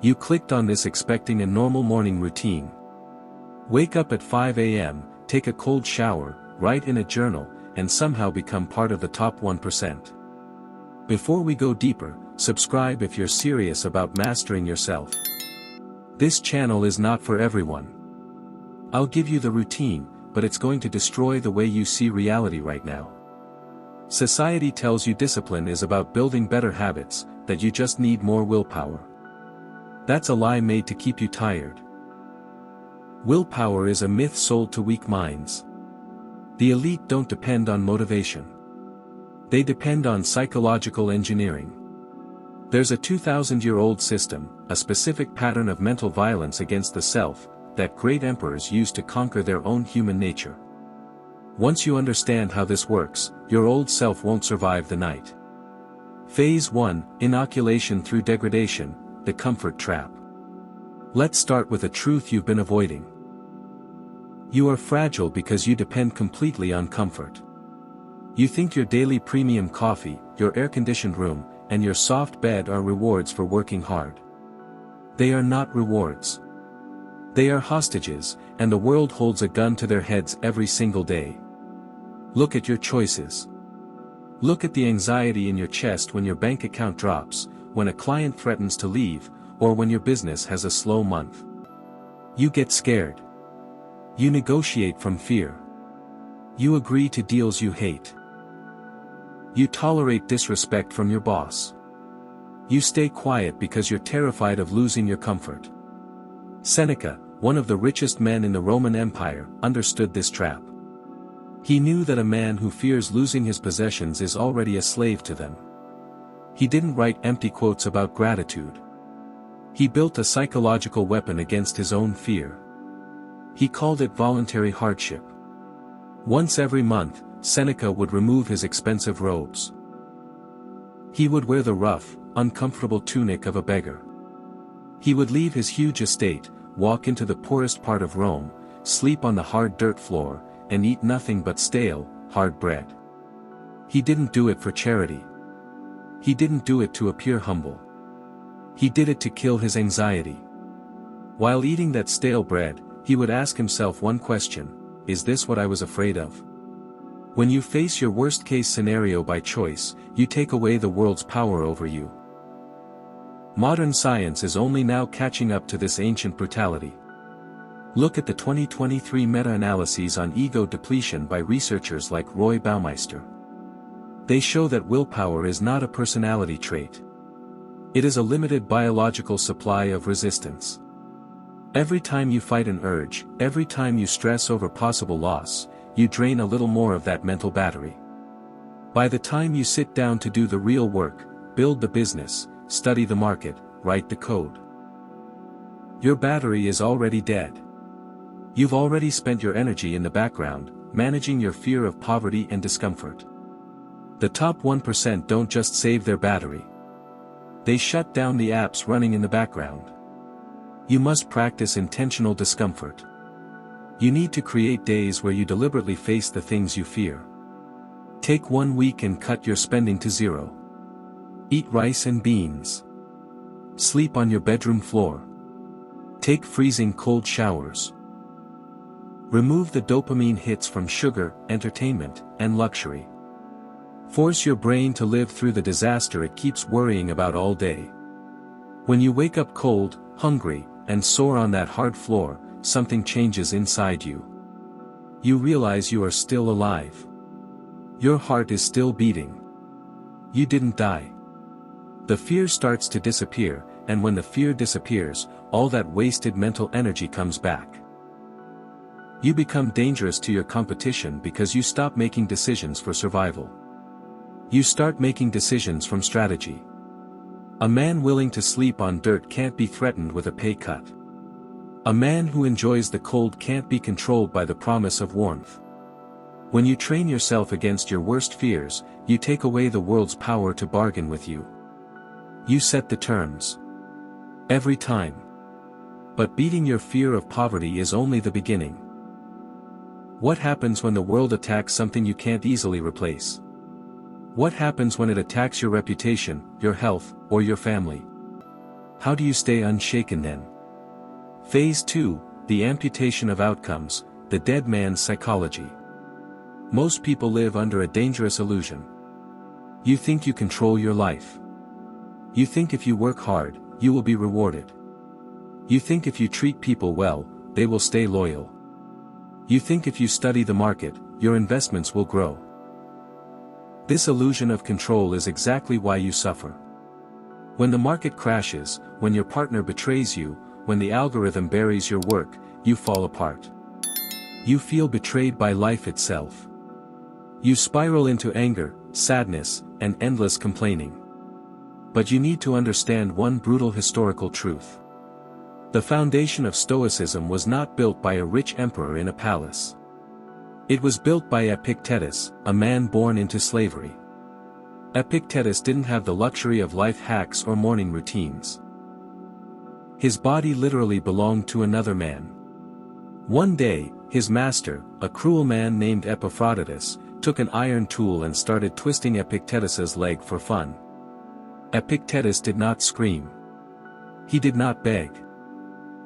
You clicked on this expecting a normal morning routine. Wake up at 5 a.m., take a cold shower, write in a journal, and somehow become part of the top 1%. Before we go deeper, subscribe if you're serious about mastering yourself. This channel is not for everyone. I'll give you the routine, but it's going to destroy the way you see reality right now. Society tells you discipline is about building better habits, that you just need more willpower. That's a lie made to keep you tired. Willpower is a myth sold to weak minds. The elite don't depend on motivation. They depend on psychological engineering. There's a 2,000-year-old system, a specific pattern of mental violence against the self, that great emperors used to conquer their own human nature. Once you understand how this works, your old self won't survive the night. Phase 1, Inoculation through Degradation, the Comfort Trap. Let's start with a truth you've been avoiding. You are fragile because you depend completely on comfort. You think your daily premium coffee, your air-conditioned room, and your soft bed are rewards for working hard. They are not rewards. They are hostages, and the world holds a gun to their heads every single day. Look at your choices. Look at the anxiety in your chest when your bank account drops, when a client threatens to leave, or when your business has a slow month. You get scared. You negotiate from fear. You agree to deals you hate. You tolerate disrespect from your boss. You stay quiet because you're terrified of losing your comfort. Seneca, one of the richest men in the Roman Empire, understood this trap. He knew that a man who fears losing his possessions is already a slave to them. He didn't write empty quotes about gratitude. He built a psychological weapon against his own fear. He called it voluntary hardship. Once every month, Seneca would remove his expensive robes. He would wear the rough, uncomfortable tunic of a beggar. He would leave his huge estate, walk into the poorest part of Rome, sleep on the hard dirt floor, and eat nothing but stale, hard bread. He didn't do it for charity. He didn't do it to appear humble. He did it to kill his anxiety. While eating that stale bread, he would ask himself one question: is this what I was afraid of? When you face your worst-case scenario by choice, you take away the world's power over you. Modern science is only now catching up to this ancient brutality. Look at the 2023 meta-analyses on ego depletion by researchers like Roy Baumeister. They show that willpower is not a personality trait. It is a limited biological supply of resistance. Every time you fight an urge, every time you stress over possible loss, you drain a little more of that mental battery. By the time you sit down to do the real work, build the business, study the market, write the code, your battery is already dead. You've already spent your energy in the background, managing your fear of poverty and discomfort. The top 1% don't just save their battery. They shut down the apps running in the background. You must practice intentional discomfort. You need to create days where you deliberately face the things you fear. Take 1 week and cut your spending to zero. Eat rice and beans. Sleep on your bedroom floor. Take freezing cold showers. Remove the dopamine hits from sugar, entertainment, and luxury. Force your brain to live through the disaster it keeps worrying about all day. When you wake up cold, hungry, and sore on that hard floor, something changes inside you. You realize you are still alive. Your heart is still beating. You didn't die. The fear starts to disappear, and when the fear disappears, all that wasted mental energy comes back. You become dangerous to your competition because you stop making decisions for survival. You start making decisions from strategy. A man willing to sleep on dirt can't be threatened with a pay cut. A man who enjoys the cold can't be controlled by the promise of warmth. When you train yourself against your worst fears, you take away the world's power to bargain with you. You set the terms. Every time. But beating your fear of poverty is only the beginning. What happens when the world attacks something you can't easily replace? What happens when it attacks your reputation, your health, or your family? How do you stay unshaken then? Phase 2, the amputation of outcomes, the dead man's psychology. Most people live under a dangerous illusion. You think you control your life. You think if you work hard, you will be rewarded. You think if you treat people well, they will stay loyal. You think if you study the market, your investments will grow. This illusion of control is exactly why you suffer. When the market crashes, when your partner betrays you, when the algorithm buries your work, you fall apart. You feel betrayed by life itself. You spiral into anger, sadness, and endless complaining. But you need to understand one brutal historical truth. The foundation of Stoicism was not built by a rich emperor in a palace. It was built by Epictetus, a man born into slavery. Epictetus didn't have the luxury of life hacks or morning routines. His body literally belonged to another man. One day, his master, a cruel man named Epaphroditus, took an iron tool and started twisting Epictetus's leg for fun. Epictetus did not scream. He did not beg.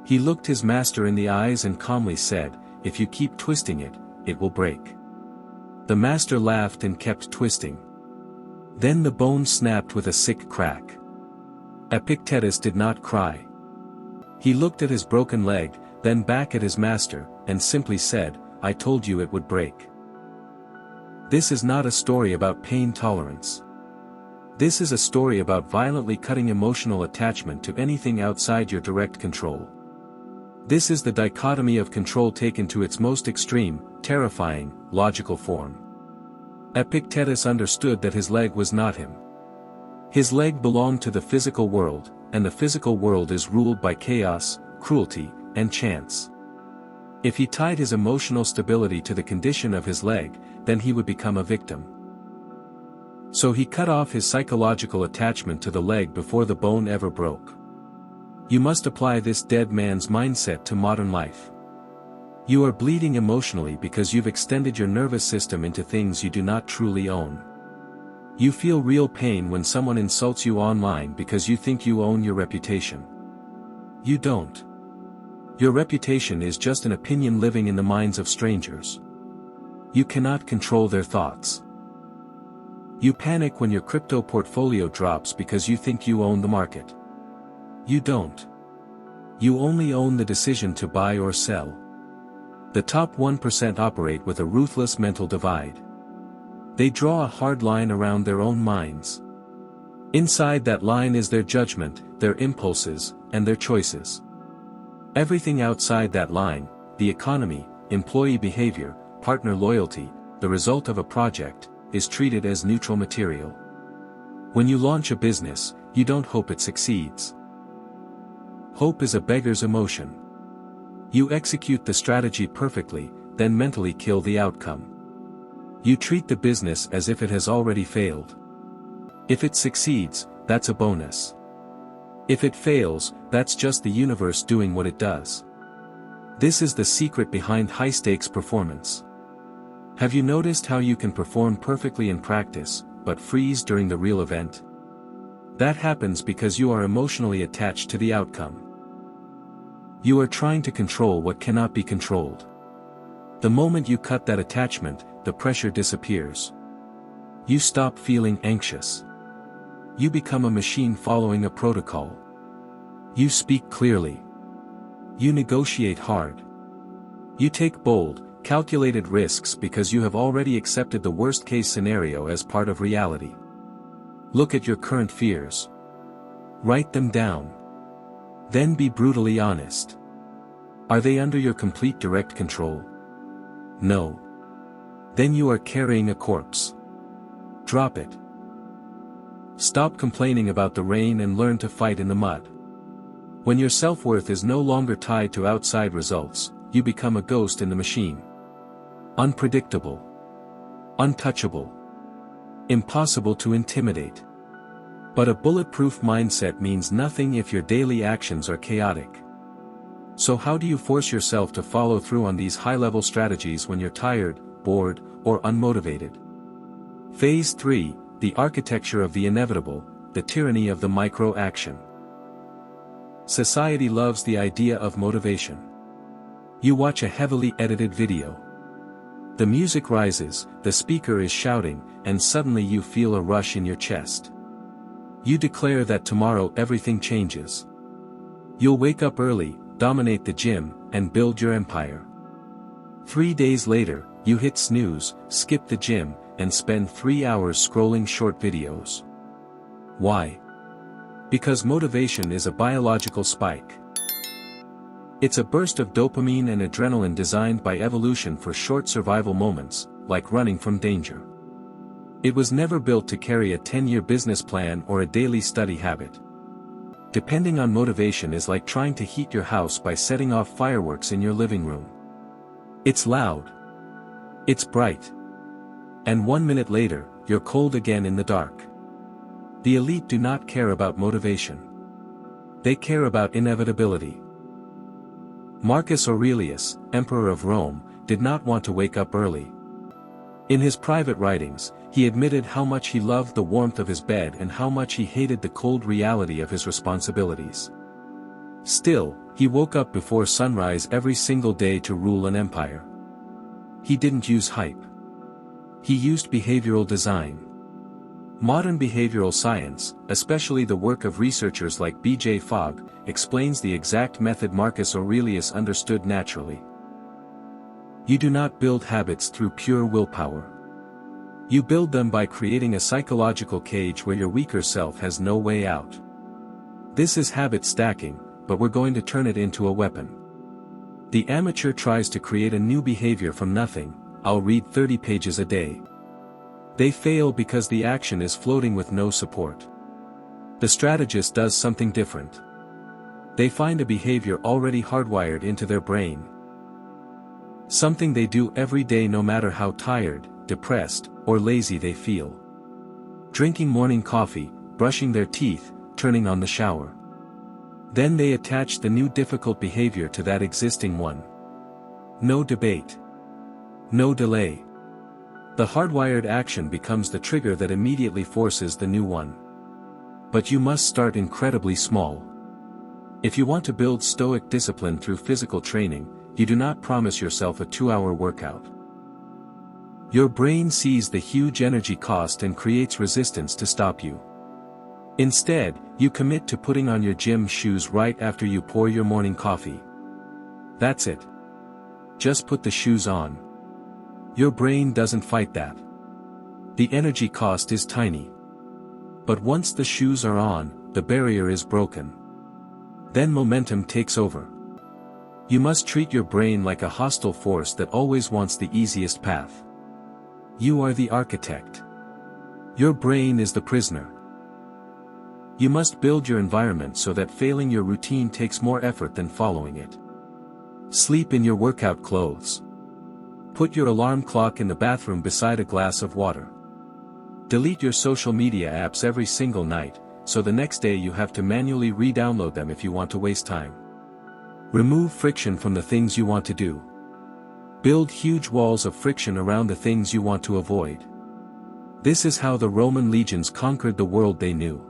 He looked his master in the eyes and calmly said, "If you keep twisting it, it will break." The master laughed and kept twisting. Then the bone snapped with a sick crack. Epictetus did not cry. He looked at his broken leg, then back at his master, and simply said, "I told you it would break." This is not a story about pain tolerance. This is a story about violently cutting emotional attachment to anything outside your direct control. This is the dichotomy of control taken to its most extreme, terrifying, logical form. Epictetus understood that his leg was not him. His leg belonged to the physical world, and the physical world is ruled by chaos, cruelty, and chance. If he tied his emotional stability to the condition of his leg, then he would become a victim. So he cut off his psychological attachment to the leg before the bone ever broke. You must apply this dead man's mindset to modern life. You are bleeding emotionally because you've extended your nervous system into things you do not truly own. You feel real pain when someone insults you online because you think you own your reputation. You don't. Your reputation is just an opinion living in the minds of strangers. You cannot control their thoughts. You panic when your crypto portfolio drops because you think you own the market. You don't. You only own the decision to buy or sell. The top 1% operate with a ruthless mental divide. They draw a hard line around their own minds. Inside that line is their judgment, their impulses, and their choices. Everything outside that line, the economy, employee behavior, partner loyalty, the result of a project, is treated as neutral material. When you launch a business, you don't hope it succeeds. Hope is a beggar's emotion. You execute the strategy perfectly, then mentally kill the outcome. You treat the business as if it has already failed. If it succeeds, that's a bonus. If it fails, that's just the universe doing what it does. This is the secret behind high-stakes performance. Have you noticed how you can perform perfectly in practice, but freeze during the real event? That happens because you are emotionally attached to the outcome. You are trying to control what cannot be controlled. The moment you cut that attachment, the pressure disappears. You stop feeling anxious. You become a machine following a protocol. You speak clearly. You negotiate hard. You take bold, calculated risks because you have already accepted the worst-case scenario as part of reality. Look at your current fears. Write them down. Then be brutally honest. Are they under your complete direct control? No. Then you are carrying a corpse. Drop it. Stop complaining about the rain and learn to fight in the mud. When your self-worth is no longer tied to outside results, you become a ghost in the machine. Unpredictable. Untouchable. Impossible to intimidate. But a bulletproof mindset means nothing if your daily actions are chaotic. So how do you force yourself to follow through on these high-level strategies when you're tired, bored, or unmotivated? Phase 3, the architecture of the inevitable, the tyranny of the micro-action. Society loves the idea of motivation. You watch a heavily edited video. The music rises, the speaker is shouting, and suddenly you feel a rush in your chest. You declare that tomorrow everything changes. You'll wake up early, dominate the gym, and build your empire. 3 days later, you hit snooze, skip the gym, and spend 3 hours scrolling short videos. Why? Because motivation is a biological spike. It's a burst of dopamine and adrenaline designed by evolution for short survival moments, like running from danger. It was never built to carry a 10-year business plan or a daily study habit. Depending on motivation is like trying to heat your house by setting off fireworks in your living room. It's loud. It's bright. And 1 minute later, you're cold again in the dark. The elite do not care about motivation. They care about inevitability. Marcus Aurelius, Emperor of Rome, did not want to wake up early. In his private writings, he admitted how much he loved the warmth of his bed and how much he hated the cold reality of his responsibilities. Still, he woke up before sunrise every single day to rule an empire. He didn't use hype. He used behavioral design. Modern behavioral science, especially the work of researchers like B.J. Fogg, explains the exact method Marcus Aurelius understood naturally. You do not build habits through pure willpower. You build them by creating a psychological cage where your weaker self has no way out. This is habit stacking, but we're going to turn it into a weapon. The amateur tries to create a new behavior from nothing. I'll read 30 pages a day. They fail because the action is floating with no support. The strategist does something different. They find a behavior already hardwired into their brain. Something they do every day no matter how tired, depressed, or lazy they feel. Drinking morning coffee, brushing their teeth, turning on the shower. Then they attach the new difficult behavior to that existing one. No debate. No delay. The hardwired action becomes the trigger that immediately forces the new one. But you must start incredibly small. If you want to build stoic discipline through physical training, you do not promise yourself a 2-hour workout. Your brain sees the huge energy cost and creates resistance to stop you. Instead, you commit to putting on your gym shoes right after you pour your morning coffee. That's it. Just put the shoes on. Your brain doesn't fight that. The energy cost is tiny. But once the shoes are on, the barrier is broken. Then momentum takes over. You must treat your brain like a hostile force that always wants the easiest path. You are the architect. Your brain is the prisoner. You must build your environment so that failing your routine takes more effort than following it. Sleep in your workout clothes. Put your alarm clock in the bathroom beside a glass of water. Delete your social media apps every single night, so the next day you have to manually re-download them if you want to waste time. Remove friction from the things you want to do. Build huge walls of friction around the things you want to avoid. This is how the Roman legions conquered the world they knew.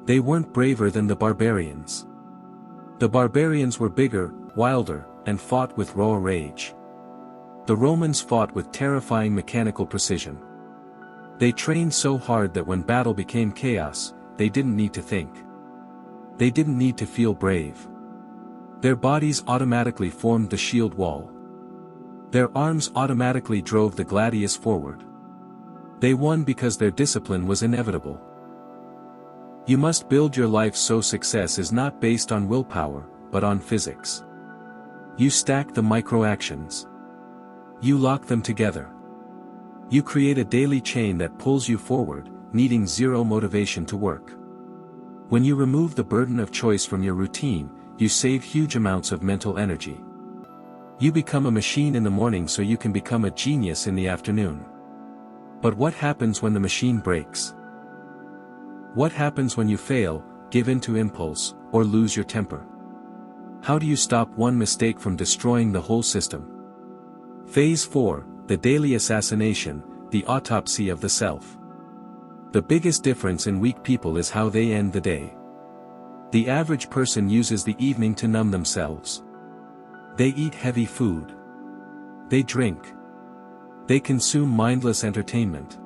They weren't braver than the barbarians. The barbarians were bigger, wilder, and fought with raw rage. The Romans fought with terrifying mechanical precision. They trained so hard that when battle became chaos, they didn't need to think. They didn't need to feel brave. Their bodies automatically formed the shield wall. Their arms automatically drove the gladius forward. They won because their discipline was inevitable. You must build your life so success is not based on willpower, but on physics. You stack the micro-actions. You lock them together. You create a daily chain that pulls you forward, needing zero motivation to work. When you remove the burden of choice from your routine, you save huge amounts of mental energy. You become a machine in the morning so you can become a genius in the afternoon. But what happens when the machine breaks? What happens when you fail, give in to impulse, or lose your temper? How do you stop one mistake from destroying the whole system? Phase 4, the daily assassination, the autopsy of the self. The biggest difference in weak people is how they end the day. The average person uses the evening to numb themselves. They eat heavy food. They drink. They consume mindless entertainment.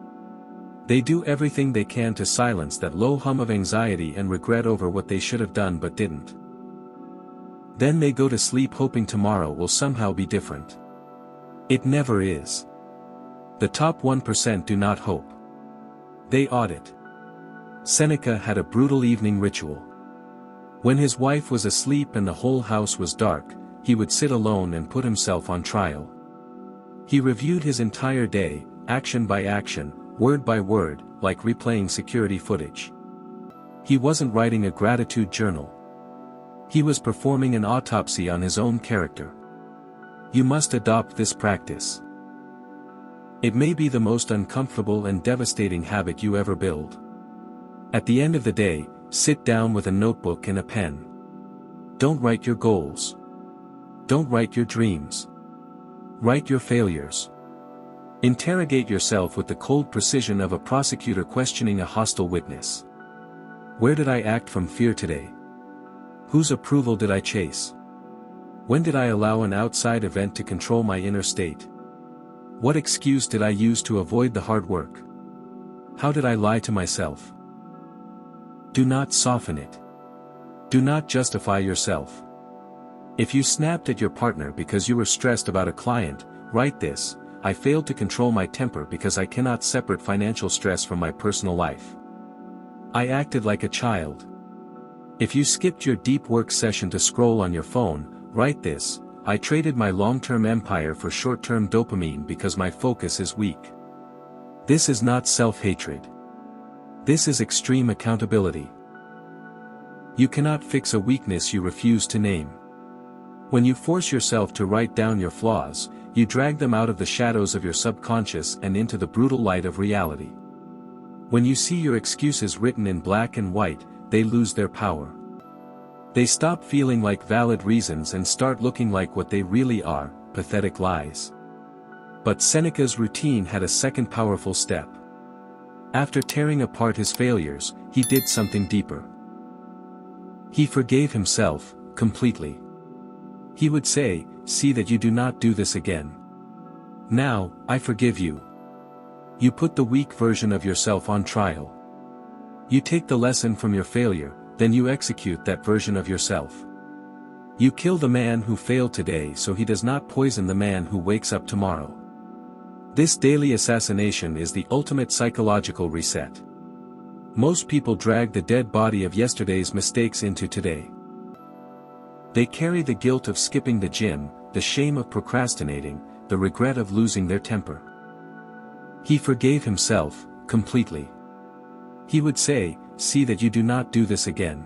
They do everything they can to silence that low hum of anxiety and regret over what they should have done but didn't. Then they go to sleep hoping tomorrow will somehow be different. It never is. The top 1% do not hope. They audit. Seneca had a brutal evening ritual. When his wife was asleep and the whole house was dark, he would sit alone and put himself on trial. He reviewed his entire day, action by action, word by word, like replaying security footage. He wasn't writing a gratitude journal. He was performing an autopsy on his own character. You must adopt this practice. It may be the most uncomfortable and devastating habit you ever build. At the end of the day, sit down with a notebook and a pen. Don't write your goals. Don't write your dreams. Write your failures. Interrogate yourself with the cold precision of a prosecutor questioning a hostile witness. Where did I act from fear today? Whose approval did I chase? When did I allow an outside event to control my inner state? What excuse did I use to avoid the hard work? How did I lie to myself? Do not soften it. Do not justify yourself. If you snapped at your partner because you were stressed about a client, write this: I failed to control my temper because I cannot separate financial stress from my personal life. I acted like a child. If you skipped your deep work session to scroll on your phone, write this: I traded my long-term empire for short-term dopamine because my focus is weak. This is not self-hatred. This is extreme accountability. You cannot fix a weakness you refuse to name. When you force yourself to write down your flaws, you drag them out of the shadows of your subconscious and into the brutal light of reality. When you see your excuses written in black and white, they lose their power. They stop feeling like valid reasons and start looking like what they really are: pathetic lies. But Seneca's routine had a second powerful step. After tearing apart his failures, he did something deeper. He forgave himself, completely. He would say, "See that you do not do this again. Now, I forgive you." You put the weak version of yourself on trial. You take the lesson from your failure, then you execute that version of yourself. You kill the man who failed today so he does not poison the man who wakes up tomorrow. This daily assassination is the ultimate psychological reset. Most people drag the dead body of yesterday's mistakes into today. They carry the guilt of skipping the gym, the shame of procrastinating, the regret of losing their temper. He forgave himself, completely. He would say, "See that you do not do this again.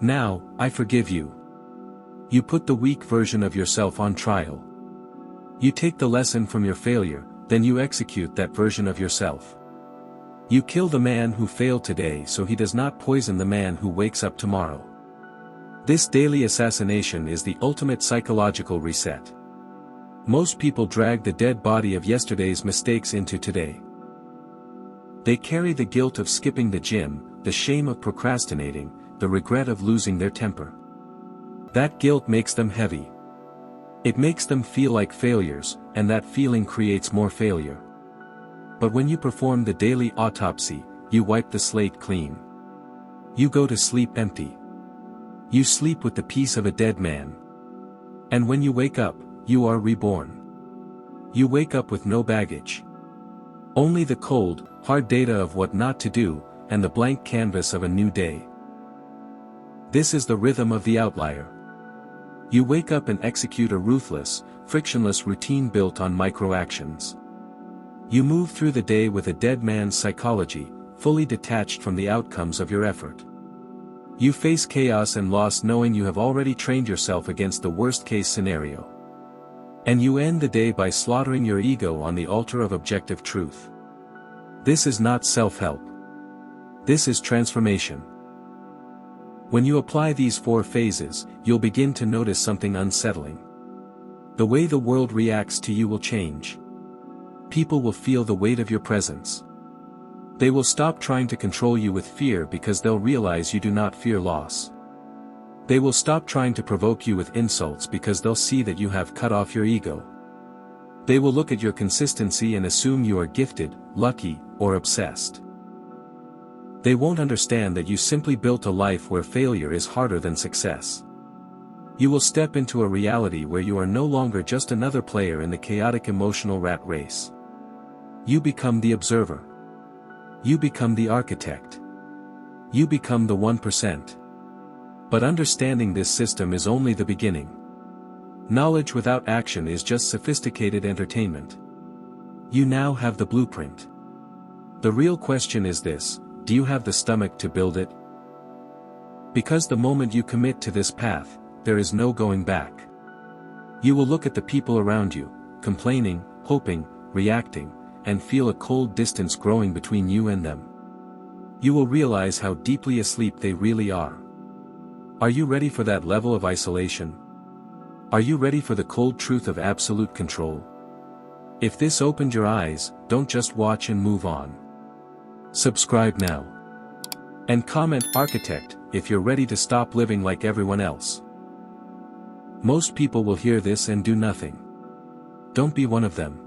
Now, I forgive you." You put the weak version of yourself on trial. You take the lesson from your failure, then you execute that version of yourself. You kill the man who failed today so he does not poison the man who wakes up tomorrow. This daily assassination is the ultimate psychological reset. Most people drag the dead body of yesterday's mistakes into today. They carry the guilt of skipping the gym, the shame of procrastinating, the regret of losing their temper. That guilt makes them heavy. It makes them feel like failures, and that feeling creates more failure. But when you perform the daily autopsy, you wipe the slate clean. You go to sleep empty. You sleep with the peace of a dead man. And when you wake up, you are reborn. You wake up with no baggage. Only the cold, hard data of what not to do, and the blank canvas of a new day. This is the rhythm of the outlier. You wake up and execute a ruthless, frictionless routine built on micro-actions. You move through the day with a dead man's psychology, fully detached from the outcomes of your effort. You face chaos and loss knowing you have already trained yourself against the worst-case scenario. And you end the day by slaughtering your ego on the altar of objective truth. This is not self-help. This is transformation. When you apply these 4 phases, you'll begin to notice something unsettling. The way the world reacts to you will change. People will feel the weight of your presence. They will stop trying to control you with fear because they'll realize you do not fear loss. They will stop trying to provoke you with insults because they'll see that you have cut off your ego. They will look at your consistency and assume you are gifted, lucky, or obsessed. They won't understand that you simply built a life where failure is harder than success. You will step into a reality where you are no longer just another player in the chaotic emotional rat race. You become the observer. You become the architect. You become the 1%. But understanding this system is only the beginning. Knowledge without action is just sophisticated entertainment. You now have the blueprint. The real question is this: do you have the stomach to build it? Because the moment you commit to this path, there is no going back. You will look at the people around you, complaining, hoping, reacting, and feel a cold distance growing between you and them. You will realize how deeply asleep they really are. Are you ready for that level of isolation? Are you ready for the cold truth of absolute control? If this opened your eyes, don't just watch and move on. Subscribe now. And comment "Architect" if you're ready to stop living like everyone else. Most people will hear this and do nothing. Don't be one of them.